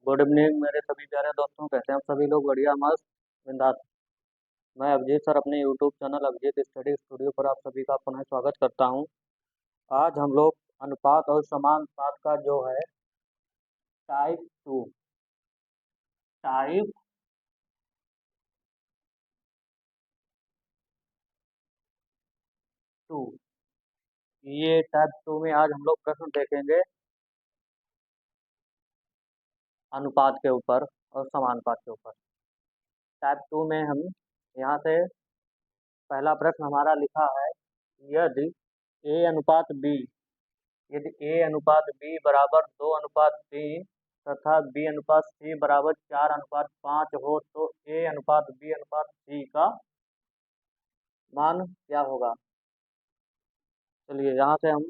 Good evening मेरे सभी प्यारे दोस्तों, कैसे हैं आप सभी लोग? बढ़िया, मस्त, बिंदास। मैं अभिजीत सर अपने YouTube channel Abhijeet study studio पर आप सभी का पुनः स्वागत करता हूं। आज हम लोग अनुपात और समानुपात का जो है टाइप टू ये टाइप टू में आज हम लोग प्रश्न देखेंगे अनुपात के ऊपर और समानुपात के ऊपर। टाइप टू में हम यहाँ से पहला प्रश्न हमारा लिखा है, यदि ए अनुपात बी यदि ए अनुपात बी बराबर 2:3 तथा बी अनुपात सी बराबर 4:5 हो तो ए अनुपात बी अनुपात सी का मान क्या होगा? चलिए यहाँ से हम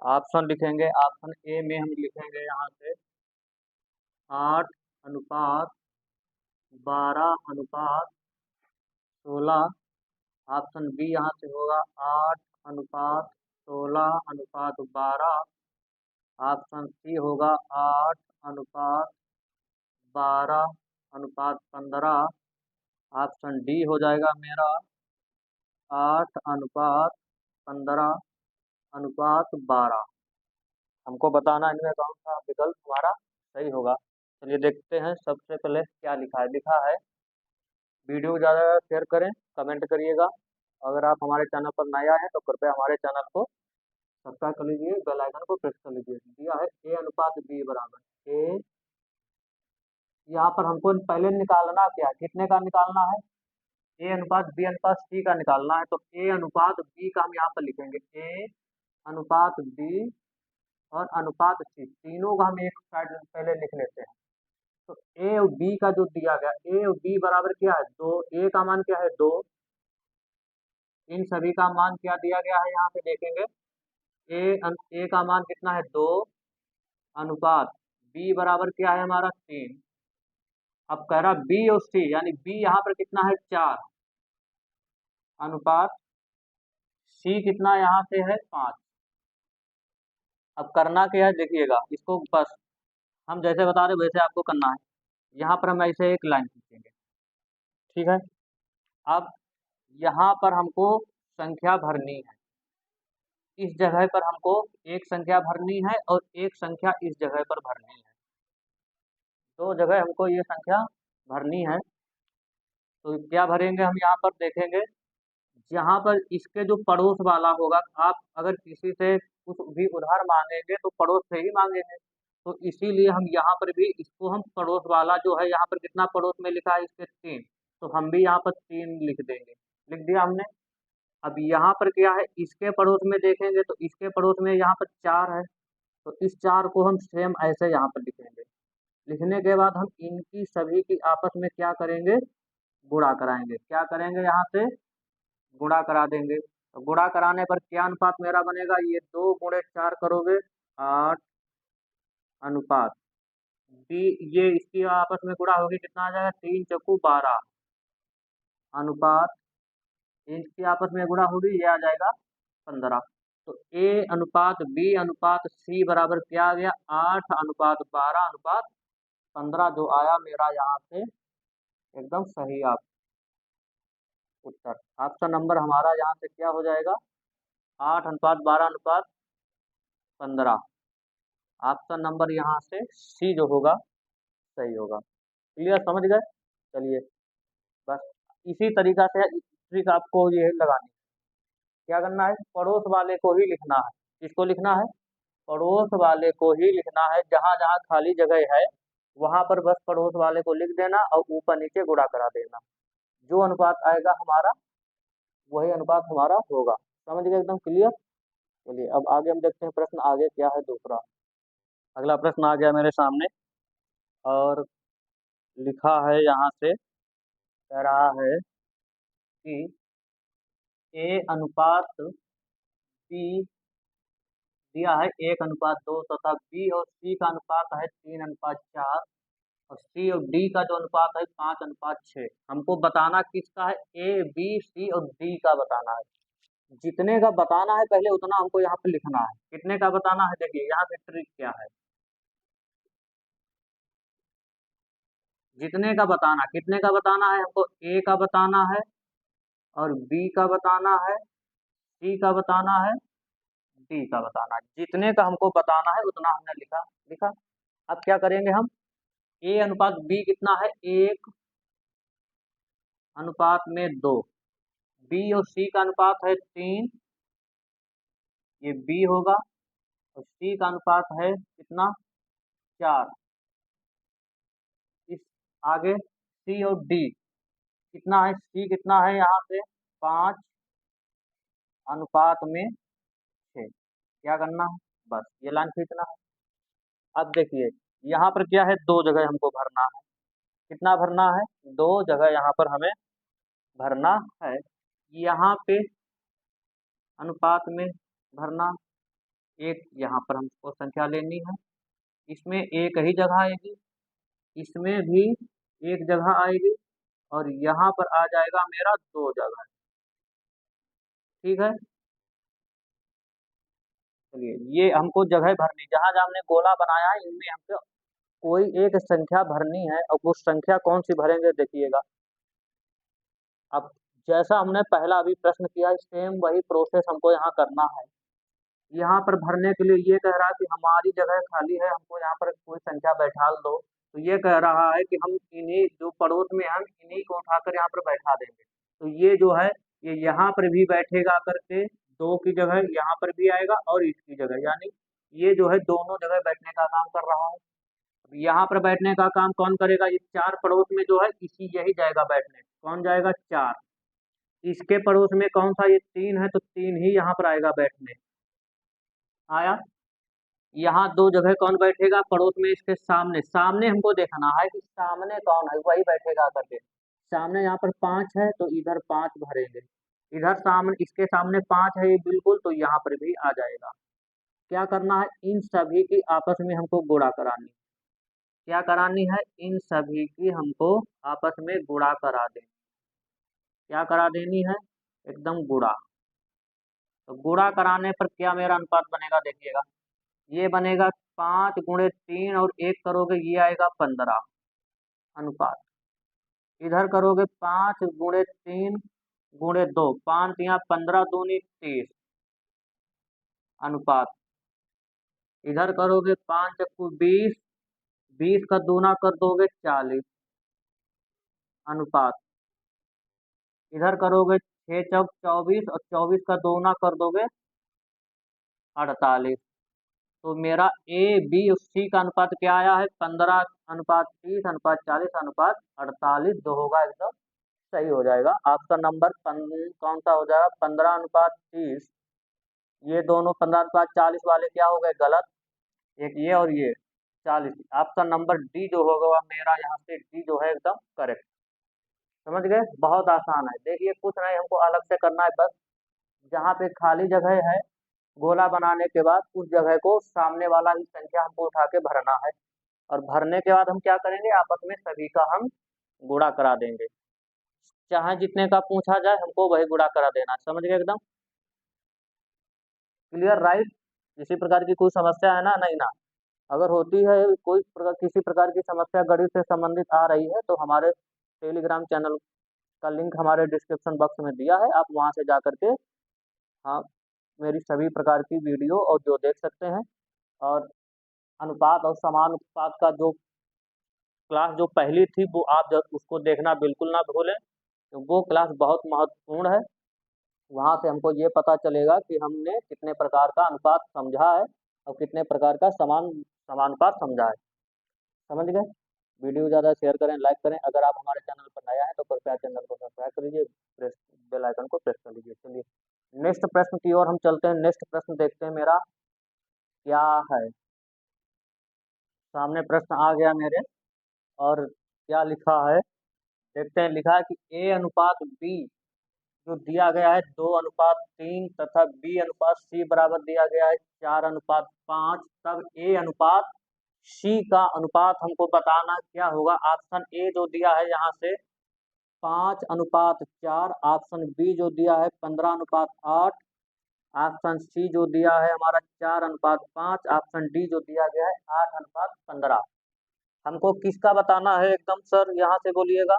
ऑप्शन लिखेंगे। ऑप्शन ए में हम लिखेंगे यहाँ से 8:12:16। ऑप्शन बी यहाँ से होगा 8:16:12। ऑप्शन सी होगा 8:12:15। ऑप्शन डी हो जाएगा मेरा 8:15:12। हमको बताना इनमें कौन सा विकल्प हमारा सही होगा। चलिए देखते हैं। सबसे पहले क्या लिखा है? लिखा है, वीडियो को ज़्यादा शेयर करें, कमेंट करिएगा। अगर आप हमारे चैनल पर नया हैं तो कृपया हमारे चैनल को सब्सक्राइब कर लीजिए, बेल आइकन को प्रेस कर लीजिए। दिया है ए अनुपात बी बराबर ए। यहाँ पर हमको पहले निकालना क्या है? कितने का निकालना है? ए अनुपात बी अनुपात सी का निकालना है। तो ए अनुपात बी का हम यहाँ पर लिखेंगे ए अनुपात बी और अनुपात सी, तीनों का हम एक साइड पहले लिख लेते हैं। तो ए और बी का जो दिया गया, ए और बी बराबर क्या है? 2। ए का मान क्या है? 2। इन सभी का मान क्या दिया गया है? यहाँ पे देखेंगे, ए का मान कितना है? 2। अनुपात बी बराबर क्या है हमारा? 3। अब कह रहा बी और सी, यानी बी यहाँ पर कितना है? 4। अनुपात सी कितना यहाँ से है? 5। अब करना क्या है देखिएगा, इसको बस हम जैसे बता रहे वैसे आपको करना है। यहाँ पर हम ऐसे एक लाइन खींचेंगे, ठीक है। अब यहाँ पर हमको संख्या भरनी है। इस जगह पर हमको एक संख्या भरनी है और एक संख्या इस जगह पर भरनी है। दो जगह हमको ये संख्या भरनी है। तो क्या भरेंगे हम? यहाँ पर देखेंगे, जहाँ पर इसके जो पड़ोस वाला होगा, आप अगर किसी से कुछ भी उधार मांगेंगे तो पड़ोस से ही मांगेंगे। तो इसीलिए हम यहाँ पर भी इसको हम पड़ोस वाला जो है, यहाँ पर कितना पड़ोस में लिखा है? इसके 3। तो हम भी यहाँ पर 3 लिख देंगे। लिख दिया हमने। अब यहाँ पर क्या है? इसके पड़ोस में देखेंगे तो इसके पड़ोस में यहाँ पर 4 है। तो इस 4 को हम सेम ऐसे यहाँ पर लिखेंगे। लिखने के बाद हम इनकी सभी की आपस में क्या करेंगे? गुणा कराएंगे। क्या करेंगे? यहाँ से गुणा करा देंगे। तो गुणा कराने पर क्या अनुपात मेरा बनेगा? ये 2 × 4 करोगे 8 अनुपात बी, ये इसकी आपस में गुणा होगी, कितना आ जाएगा? 3 चौको 12 अनुपात इनकी आपस में गुणा होगी, ये आ जाएगा 15। तो ए अनुपात बी अनुपात सी बराबर क्या आ गया? 8:12:15 जो आया मेरा यहाँ से एकदम सही आप उत्तर। ऑप्शन नंबर हमारा यहाँ से क्या हो जाएगा? 8:12:15। ऑप्शन नंबर यहाँ से सी जो होगा सही होगा। क्लियर, समझ गए? चलिए बस इसी तरीका से ट्रिक आपको ये लगानी है। क्या करना है? पड़ोस वाले को ही लिखना है। किसको लिखना है? पड़ोस वाले को ही लिखना है। जहां जहां खाली जगह है वहां पर बस पड़ोस वाले को लिख देना और ऊपर नीचे गुणा करा देना। जो अनुपात आएगा हमारा वही अनुपात हमारा होगा। समझ गए? एकदम क्लियर। चलिए अब आगे हम देखते हैं प्रश्न आगे क्या है दूसरा। अगला प्रश्न आ गया मेरे सामने और लिखा है यहाँ से, कह रहा है कि ए अनुपात बी दिया है 1:2 तथा बी और सी का अनुपात है 3:4 और सी और डी का जो अनुपात है 5:6। हमको बताना किसका है? ए बी सी और डी का बताना है। जितने का बताना है पहले उतना हमको यहाँ पे लिखना है। कितने का बताना है, देखिए यहाँ पे ट्रिक क्या है। जितने का बताना, कितने का बताना है हमको, ए का बताना है और बी का बताना है, सी का बताना है, डी का बताना है। जितने का हमको बताना है उतना हमने लिखा लिखा। अब क्या करेंगे हम, ए अनुपात बी कितना है, 1:2। बी और सी का अनुपात है 3, ये बी होगा। और सी का अनुपात है कितना, 4। इस आगे सी और डी कितना है, सी कितना है यहाँ पे 5:6। क्या करना है, बस ये लाइन खींचना है। अब देखिए यहाँ पर क्या है, दो जगह हमको भरना है। कितना भरना है, दो जगह यहाँ पर हमें भरना है। यहाँ पे अनुपात में भरना, एक यहाँ पर हमको संख्या लेनी है, इसमें एक ही जगह आएगी, इसमें भी एक जगह आएगी, और यहाँ पर आ जाएगा मेरा दो जगह। ठीक है, चलिए ये हमको जगह भरनी, जहाँ जहाँ हमने गोला बनाया है इनमें हमको कोई एक संख्या भरनी है। और वो संख्या कौन सी भरेंगे देखिएगा। अब जैसा हमने पहला अभी प्रश्न किया, सेम वही प्रोसेस हमको यहाँ करना है। यहाँ पर भरने के लिए ये कह रहा है कि हमारी जगह खाली है, हमको यहाँ पर कोई संख्या बैठा दो। तो ये कह रहा है कि हम इन्हीं जो पड़ोस में हम इन्हीं को उठाकर यहाँ पर बैठा देंगे। तो ये जो है ये यहाँ पर भी बैठेगा करके, दो की जगह यहाँ पर भी आएगा और इसकी जगह, यानी ये जो है दोनों जगह बैठने का काम कर रहा है। अब यहाँ पर बैठने का काम कौन करेगा, ये चार पड़ोस में जो है इसी यही जाएगा बैठने। कौन जाएगा, 4। इसके पड़ोस में कौन सा, ये 3 है, तो 3 ही यहाँ पर आएगा बैठने। आया, यहाँ दो जगह कौन बैठेगा पड़ोस में, इसके सामने। सामने हमको देखना है कि सामने कौन है, वही बैठेगा करके। सामने यहाँ पर 5 है तो इधर 5 भरेंगे। इधर सामने, इसके सामने 5 है ये बिल्कुल, तो यहाँ पर भी आ जाएगा। क्या करना है, इन सभी की आपस में हमको गुणा करानी। क्या करानी है, इन सभी की हमको आपस में गुणा करा देनी। क्या करा देनी है, एकदम गुणा। तो गुणा कराने पर क्या मेरा अनुपात बनेगा देखिएगा, ये बनेगा 5 × 3 और 1 करोगे ये आएगा 15 अनुपात। इधर करोगे 5 × 3 × 2, 5 या 15 दूनी 30 अनुपात। इधर करोगे 5 × 20, 20 का दूना कर दोगे 40 अनुपात। इधर करोगे 6 चौक 24 और 24 का दूना कर दोगे 48। तो मेरा ए बी और सी का अनुपात क्या आया है, 15:30:40:40 जो होगा एकदम सही हो जाएगा। आपका नंबर कौन सा हो जाएगा, 15:30। ये दोनों 15:40 वाले क्या हो गए गलत, एक ये और ये 40। आपका नंबर डी जो होगा मेरा यहाँ से डी जो है एकदम करेक्ट। समझ गए, बहुत आसान है। देखिए कुछ नहीं हमको अलग से करना है, बस जहाँ पे खाली जगह है गोला बनाने के बाद उस जगह को सामने वाला ही संख्या हमको उठा के भरना है। और भरने के बाद हम क्या करेंगे, आपस में सभी का हम गुणा करा देंगे। चाहे जितने का पूछा जाए हमको वही गुणा करा देना। समझ गए एकदम क्लियर, राइट। किसी प्रकार की कोई समस्या है ना, नहीं ना। अगर होती है कोई किसी प्रकार की समस्या गणित से संबंधित आ रही है तो हमारे टेलीग्राम चैनल का लिंक हमारे डिस्क्रिप्शन बॉक्स में दिया है, आप वहां से जा करके हाँ मेरी सभी प्रकार की वीडियो और जो देख सकते हैं। और अनुपात और समानुपात का जो क्लास जो पहली थी वो आप जब उसको देखना बिल्कुल ना भूलें, तो वो क्लास बहुत महत्वपूर्ण है। वहाँ से हमको ये पता चलेगा कि हमने कितने प्रकार का अनुपात समझा है और कितने प्रकार का समानुपात समझा है। समझ गए, वीडियो ज़्यादा शेयर करें, लाइक करें। अगर आप हमारे चैनल पर नया है तो कृपया चैनल को सब्सक्राइब कर लीजिए, बेल आइकन को प्रेस कर लीजिए। चलिए नेक्स्ट प्रश्न की ओर हम चलते हैं। नेक्स्ट प्रश्न देखते हैं मेरा क्या है। सामने प्रश्न आ गया मेरे, और क्या लिखा है देखते हैं। लिखा है कि ए अनुपात बी जो दिया गया है 2:3 तथा बी अनुपात सी बराबर दिया गया है 4:5, तब ए अनुपात सी का अनुपात हमको बताना क्या होगा। ऑप्शन ए जो दिया है यहाँ से 5:4, ऑप्शन बी जो दिया है 15:8, ऑप्शन सी जो दिया है हमारा 4:5, ऑप्शन डी जो दिया गया है 8:15। हमको किसका बताना है एकदम सर, यहाँ से बोलिएगा।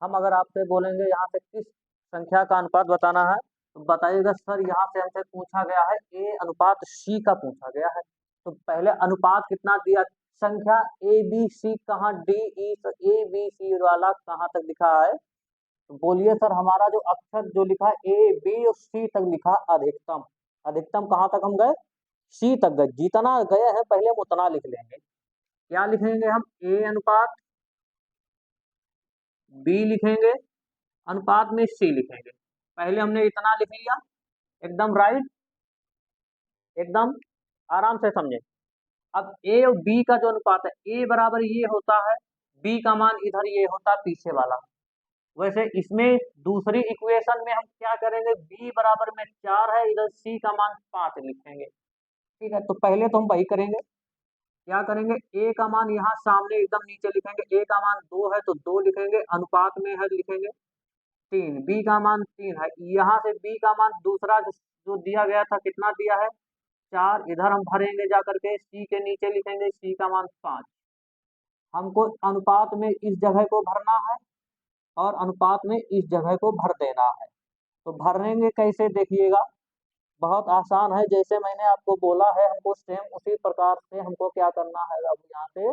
हम अगर आपसे बोलेंगे यहाँ से किस संख्या का अनुपात बताना है, तो बताइएगा सर यहाँ से हमसे पूछा गया है ए अनुपात सी का पूछा गया है। तो पहले अनुपात कितना दिया, संख्या ए बी सी कहाँ, D E A B C वाला कहाँ तक दिखा है, तो बोलिए सर हमारा जो अक्षर जो लिखा है ए बी और सी तक लिखा अधिकतम। अधिकतम कहाँ तक हम गए, सी तक गए। जितना गए हैं पहले हम उतना लिख लेंगे। क्या लिखेंगे हम, ए अनुपात बी लिखेंगे, अनुपात में सी लिखेंगे। पहले हमने इतना लिख लिया, एकदम राइट, एकदम आराम से समझे। अब ए और बी का जो अनुपात है, ए बराबर ये होता है, बी का मान इधर ये होता है पीछे वाला। वैसे इसमें दूसरी इक्वेशन में हम क्या करेंगे, b बराबर में 4 है, इधर c का मान 5 लिखेंगे। ठीक है, तो पहले तो हम वही करेंगे। क्या करेंगे, a का मान यहाँ सामने एकदम नीचे लिखेंगे, a का मान 2 है तो 2 लिखेंगे, अनुपात में है लिखेंगे 3, b का मान 3 है, यहाँ से b का मान दूसरा जो दिया गया था कितना दिया है 4, इधर हम भरेंगे जा करके, c के नीचे लिखेंगे c का मान 5। हमको अनुपात में इस जगह को भरना है और अनुपात में इस जगह को भर देना है। तो भरेंगे कैसे देखिएगा, बहुत आसान है, जैसे मैंने आपको बोला है हमको सेम उसी प्रकार से हमको क्या करना है, अब यहाँ से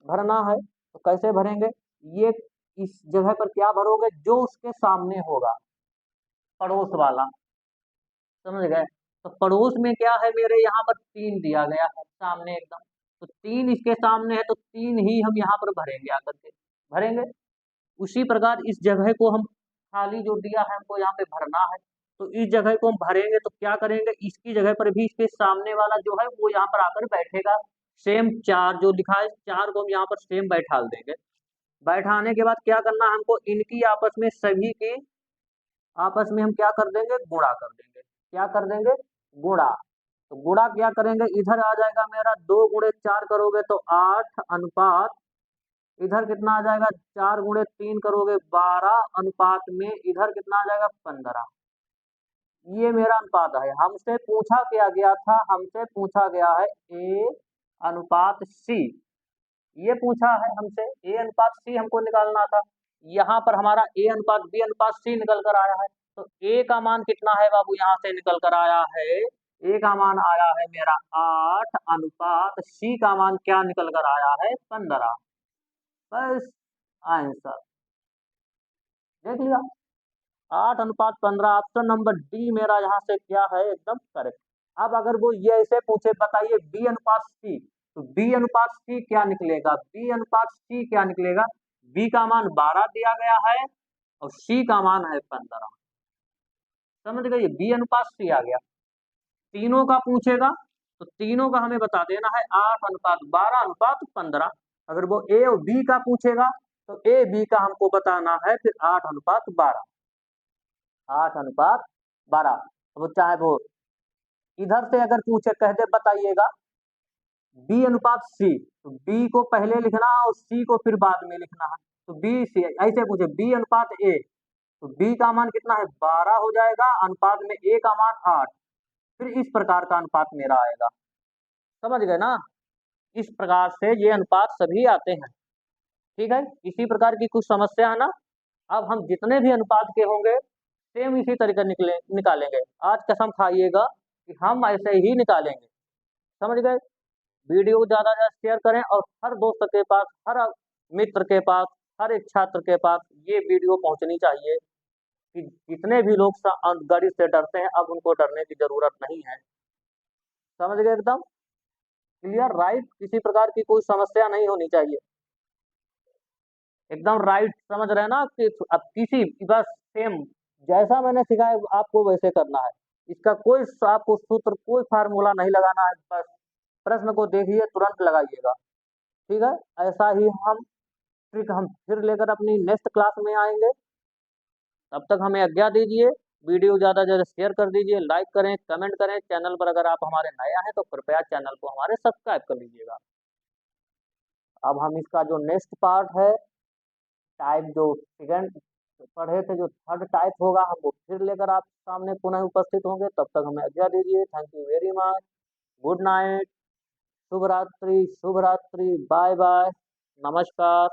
भरना है। तो कैसे भरेंगे, ये इस जगह पर क्या भरोगे, जो उसके सामने होगा, पड़ोस वाला, समझ गए। तो पड़ोस में क्या है मेरे, यहाँ पर 3 दिया गया है सामने एकदम, तो 3 इसके सामने है तो 3 ही हम यहाँ पर भरेंगे आकर के, भरेंगे। उसी प्रकार इस जगह को हम खाली जो दिया है हमको यहाँ पे भरना है, तो इस जगह को हम भरेंगे तो क्या करेंगे, इसकी जगह पर भी इसके सामने वाला जो है वो यहाँ पर आकर बैठेगा। सेम 4 जो लिखा है 4 को हम यहाँ पर सेम बैठा देंगे। बैठाने के बाद क्या करना है हमको, इनकी आपस में सभी की आपस में हम क्या कर देंगे, गुणा कर देंगे। क्या कर देंगे, गुणा। तो गुणा क्या करेंगे, इधर आ जाएगा मेरा 2 गुणे 4 करोगे तो 8, अनुपात इधर कितना आ जाएगा, 4 गुणे 3 करोगे 12, अनुपात में इधर कितना आ जाएगा 15। ये मेरा अनुपात है। हमसे पूछा क्या गया था, हमसे पूछा गया है ए अनुपात सी, ये पूछा है हमसे ए अनुपात सी हमको निकालना था। यहाँ पर हमारा ए अनुपात बी अनुपात सी निकल कर आया है। तो ए का मान कितना है बाबू, यहाँ से निकल कर आया है, ए का मान आया है मेरा 8, अनुपात सी का मान क्या निकल कर आया है 15। बस आंसर देख लिया, 8:15, ऑप्शन नंबर डी मेरा यहाँ से क्या है एकदम करेक्ट। अब अगर वो ये ऐसे पूछे बताइए बी अनुपात सी, तो बी अनुपात सी क्या निकलेगा, बी अनुपात सी क्या निकलेगा, बी का मान 12 दिया गया है और सी का मान है 15। समझ गए, बी अनुपात सी आ गया। तीनों का पूछेगा तो तीनों का हमें बता देना है 8:12:15। अगर वो ए और बी का पूछेगा तो ए बी का हमको बताना है फिर 8:12, 8:12। वो चाहे वो इधर से अगर पूछे कह दे बताइएगा बी अनुपात सी, तो बी को पहले लिखना है और सी को फिर बाद में लिखना है। तो बी सी ऐसे पूछे बी अनुपात ए, तो बी का मान कितना है 12 हो जाएगा, अनुपात में ए का मान 8, फिर इस प्रकार का अनुपात मेरा आएगा। समझ गए ना, इस प्रकार से ये अनुपात सभी आते हैं। ठीक है, इसी प्रकार की कुछ समस्या है ना। अब हम जितने भी अनुपात के होंगे सेम इसी तरीके निकालेंगे। आज कसम खाइएगा कि हम ऐसे ही निकालेंगे। समझ गए, वीडियो को ज्यादा ज्यादा शेयर करें और हर दोस्त के पास, हर मित्र के पास, हर एक छात्र के पास ये वीडियो पहुंचनी चाहिए कि जितने भी लोग गणित से डरते हैं अब उनको डरने की जरूरत नहीं है। समझ गए, एकदम क्लियर, राइट, किसी प्रकार की कोई समस्या नहीं होनी चाहिए, एकदम राइट। समझ रहे हैं ना कि अब किसी बस सेम जैसा मैंने सिखाया आपको वैसे करना है। इसका कोई आपको सूत्र, कोई फार्मूला नहीं लगाना है, बस प्रश्न को देखिए तुरंत लगाइएगा। ठीक है, ऐसा ही हम ट्रिक हम फिर लेकर अपनी नेक्स्ट क्लास में आएंगे। तब तक हमें आज्ञा दीजिए, वीडियो ज़्यादा ज़्यादा शेयर कर दीजिए, लाइक करें, कमेंट करें। चैनल पर अगर आप हमारे नए हैं तो कृपया चैनल को हमारे सब्सक्राइब कर लीजिएगा। अब हम इसका जो नेक्स्ट पार्ट है, टाइप जो सेकंड पढ़े थे, जो थर्ड टाइप होगा हम वो फिर लेकर आप सामने पुनः उपस्थित होंगे। तब तक हमें आज्ञा दीजिए। Thank you very much. Good night. शुभ रात्रि, शुभ रात्रि। Bye bye. नमस्कार।